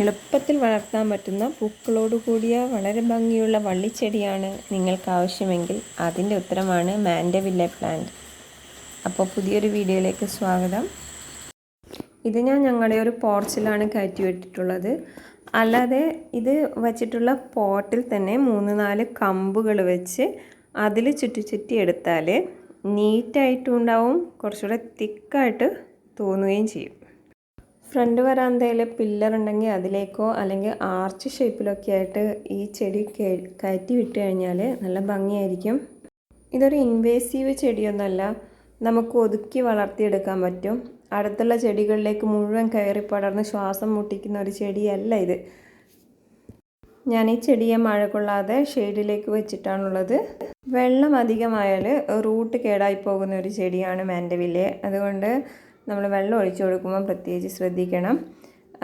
എളുപ്പത്തിൽ വളർത്താൻ പറ്റുന്ന പൂക്കളോട് കൂടിയ വളരെ ഭംഗിയുള്ള വള്ളിച്ചെടിയാണ് നിങ്ങൾക്ക് ആവശ്യമെങ്കിൽ അതിൻ്റെ ഉത്തരമാണ് മാൻഡെവില്ല പ്ലാന്റ്. അപ്പോൾ പുതിയൊരു വീഡിയോയിലേക്ക് സ്വാഗതം. ഇത് ഞാൻ ഞങ്ങളുടെ ഒരു പോർച്ചിലാണ് കയറ്റി വിട്ടിട്ടുള്ളത്. അല്ലാതെ ഇത് വച്ചിട്ടുള്ള പോട്ടിൽ തന്നെ 3-4 കമ്പുകൾ വെച്ച് അതിൽ ചുറ്റി എടുത്താൽ നീറ്റായിട്ടും ഉണ്ടാവും, കുറച്ചുകൂടെ തിക്കായിട്ട് തോന്നുകയും ചെയ്യും. ഫ്രണ്ട് വരാന്തയിൽ പില്ലർ ഉണ്ടെങ്കിൽ അതിലേക്കോ അല്ലെങ്കിൽ ആർച്ച് ഷേപ്പിലൊക്കെ ആയിട്ട് ഈ ചെടി കയറ്റി വിട്ട് കഴിഞ്ഞാൽ നല്ല ഭംഗിയായിരിക്കും. ഇതൊരു ഇൻവേസീവ് ചെടിയൊന്നുമല്ല, നമുക്ക് ഒതുക്കി വളർത്തിയെടുക്കാൻ പറ്റും. അടുത്തുള്ള ചെടികളിലേക്ക് മുഴുവൻ കയറി പടർന്ന് ശ്വാസം മുട്ടിക്കുന്ന ഒരു ചെടിയല്ല ഇത്. ഞാൻ ഈ ചെടിയെ മഴ കൊള്ളാതെ ഷെയ്ഡിലേക്ക് വെച്ചിട്ടാണുള്ളത്. വെള്ളം അധികമായാൽ റൂട്ട് കേടായി പോകുന്ന ഒരു ചെടിയാണ് മാൻഡെവില്ല. അതുകൊണ്ട് നമ്മൾ വെള്ളം ഒഴിച്ചു കൊടുക്കുമ്പോൾ പ്രത്യേകിച്ച് ശ്രദ്ധിക്കണം,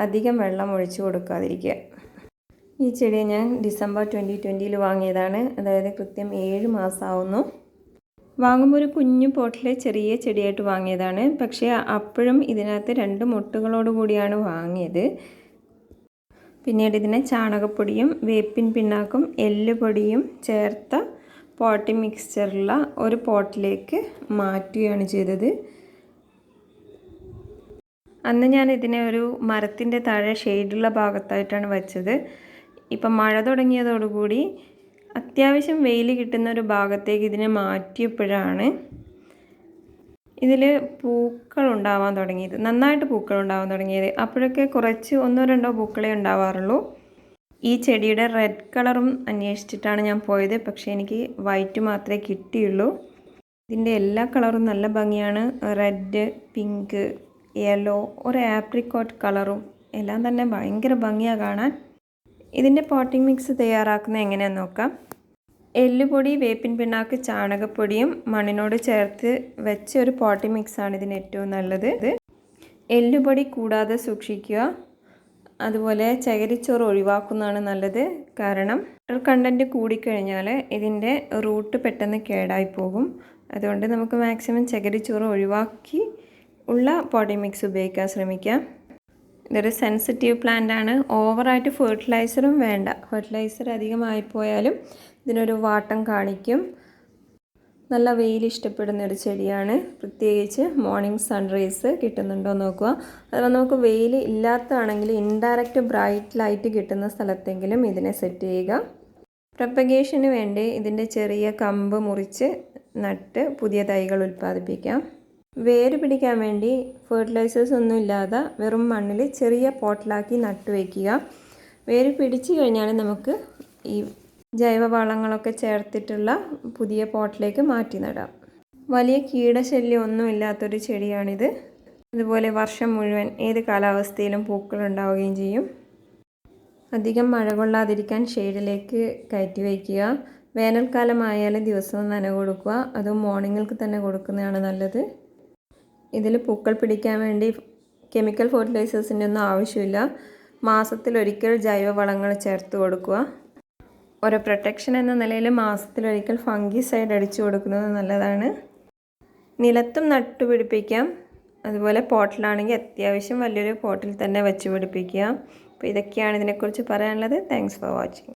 അധികം വെള്ളം ഒഴിച്ചു കൊടുക്കാതിരിക്കുക. ഈ ചെടി ഞാൻ ഡിസംബർ 2020 വാങ്ങിയതാണ്, അതായത് കൃത്യം 7 മാസമാവുന്നു. വാങ്ങുമ്പോൾ ഒരു കുഞ്ഞു പോട്ടിൽ ചെറിയ ചെടിയായിട്ട് വാങ്ങിയതാണ്. പക്ഷേ അപ്പോഴും ഇതിനകത്ത് 2 മുട്ടുകളോട് കൂടിയാണ് വാങ്ങിയത്. പിന്നീട് ഇതിനെ ചാണകപ്പൊടിയും വേപ്പിൻ പിണ്ണാക്കും എല്ലുപൊടിയും ചേർത്ത പോട്ടി മിക്സ്ചറുള്ള ഒരു പോട്ടിലേക്ക് മാറ്റുകയാണ് ചെയ്തത്. അന്ന് ഞാൻ ഇതിനെ ഒരു മരത്തിൻ്റെ താഴെ ഷെയ്ഡുള്ള ഭാഗത്തായിട്ടാണ് വെച്ചത്. ഇപ്പം മഴ തുടങ്ങിയതോടുകൂടി അത്യാവശ്യം വെയിൽ കിട്ടുന്ന ഒരു ഭാഗത്തേക്ക് ഇതിനെ മാറ്റിയപ്പോഴാണ് ഇതിൽ പൂക്കൾ ഉണ്ടാവാൻ തുടങ്ങിയത്, നന്നായിട്ട് പൂക്കൾ ഉണ്ടാവാൻ തുടങ്ങിയത്. അപ്പോഴൊക്കെ കുറച്ച് 1-2 പൂക്കളേ ഉണ്ടാവാറുള്ളൂ. ഈ ചെടിയുടെ റെഡ് കളറും അന്വേഷിച്ചിട്ടാണ് ഞാൻ പോയത്, പക്ഷേ എനിക്ക് വൈറ്റ് മാത്രമേ കിട്ടിയുള്ളൂ. ഇതിൻ്റെ എല്ലാ കളറും നല്ല ഭംഗിയാണ്. റെഡ്, പിങ്ക്, യെല്ലോ, ഒരു ആപ്രിക്കോട്ട് കളറും എല്ലാം തന്നെ ഭയങ്കര ഭംഗിയാണ് കാണാൻ. ഇതിൻ്റെ പോട്ടിംഗ് മിക്സ് തയ്യാറാക്കുന്നത് എങ്ങനെയാണെന്ന് നോക്കാം. എല്ലുപൊടി, വേപ്പിൻ പിണ്ണാക്ക്, ചാണകപ്പൊടിയും മണ്ണിനോട് ചേർത്ത് വെച്ച ഒരു പോട്ടിംഗ് മിക്സാണ് ഇതിന് ഏറ്റവും നല്ലത്. എല്ലുപൊടി കൂടാതെ സൂക്ഷിക്കുക. അതുപോലെ ചകിരിച്ചോറ് ഒഴിവാക്കുന്നതാണ് നല്ലത്. കാരണം വാട്ടർ കണ്ടൻറ്റ് കൂടിക്കഴിഞ്ഞാൽ ഇതിൻ്റെ റൂട്ട് പെട്ടെന്ന് കേടായി പോകും. അതുകൊണ്ട് നമുക്ക് മാക്സിമം ചകിരിച്ചോറ് ഒഴിവാക്കി ഉള്ള പോട്ടിംഗ് മിക്സ് ഉപയോഗിക്കാൻ ശ്രമിക്കാം. ഇതൊരു സെൻസിറ്റീവ് പ്ലാന്റ് ആണ്. ഓവറായിട്ട് ഫെർട്ടിലൈസറും വേണ്ട. ഫെർട്ടിലൈസർ അധികമായി പോയാലും ഇതിനൊരു വാട്ടം കാണിക്കും. നല്ല വെയിൽ ഇഷ്ടപ്പെടുന്ന ഒരു ചെടിയാണ്. പ്രത്യേകിച്ച് മോർണിംഗ് സൺറൈസ് കിട്ടുന്നുണ്ടോ നോക്കുക. അതുപോലെ നമുക്ക് വെയിൽ ഇല്ലാത്തതാണെങ്കിൽ ഇൻഡയറക്റ്റ് ബ്രൈറ്റ് ലൈറ്റ് കിട്ടുന്ന സ്ഥലത്തെങ്കിലും ഇതിനെ സെറ്റ് ചെയ്യുക. പ്രൊപ്പഗേഷന് വേണ്ടി ഇതിൻ്റെ ചെറിയ കമ്പ് മുറിച്ച് നട്ട് പുതിയ തൈകൾ ഉൽപ്പാദിപ്പിക്കാം. വേര് പിടിക്കാൻ വേണ്ടി ഫെർട്ടിലൈസേഴ്സ് ഒന്നും ഇല്ലാതെ വെറും മണ്ണിൽ ചെറിയ പോട്ടിലാക്കി നട്ടു വയ്ക്കുക. വേര് പിടിച്ചു കഴിഞ്ഞാൽ നമുക്ക് ഈ ജൈവവളങ്ങളൊക്കെ ചേർത്തിട്ടുള്ള പുതിയ പോട്ടിലേക്ക് മാറ്റി നടാം. വലിയ കീടശല്യം ഒന്നും ഇല്ലാത്തൊരു ചെടിയാണിത്. അതുപോലെ വർഷം മുഴുവൻ ഏത് കാലാവസ്ഥയിലും പൂക്കൾ ഉണ്ടാവുകയും ചെയ്യും. അധികം മഴ കൊള്ളാതിരിക്കാൻ ഷെയ്ഡിലേക്ക് കയറ്റി വയ്ക്കുക. വേനൽക്കാലമായാലും ദിവസവും നനവ് കൊടുക്കുക. അതും മോർണിംഗിൽ തന്നെ കൊടുക്കുന്നതാണ് നല്ലത്. ഇതിൽ പൂക്കൾ പിടിക്കാൻ വേണ്ടി കെമിക്കൽ ഫെർട്ടിലൈസേഴ്സിൻ്റെ ഒന്നും ആവശ്യമില്ല. മാസത്തിലൊരിക്കൽ ജൈവവളങ്ങൾ ചേർത്ത് കൊടുക്കുക. ഒരു പ്രൊട്ടക്ഷൻ എന്ന നിലയിൽ മാസത്തിലൊരിക്കൽ ഫംഗിസൈഡ് അടിച്ചു കൊടുക്കുന്നത് നല്ലതാണ്. നിലത്തും നട്ടുപിടിപ്പിക്കാം. അതുപോലെ പോട്ടിലാണെങ്കിൽ അത്യാവശ്യം വലിയൊരു പോട്ടിൽ തന്നെ വെച്ച് പിടിപ്പിക്കുക. അപ്പോൾ ഇതൊക്കെയാണ് ഇതിനെക്കുറിച്ച് പറയാനുള്ളത്. Thanks for watching.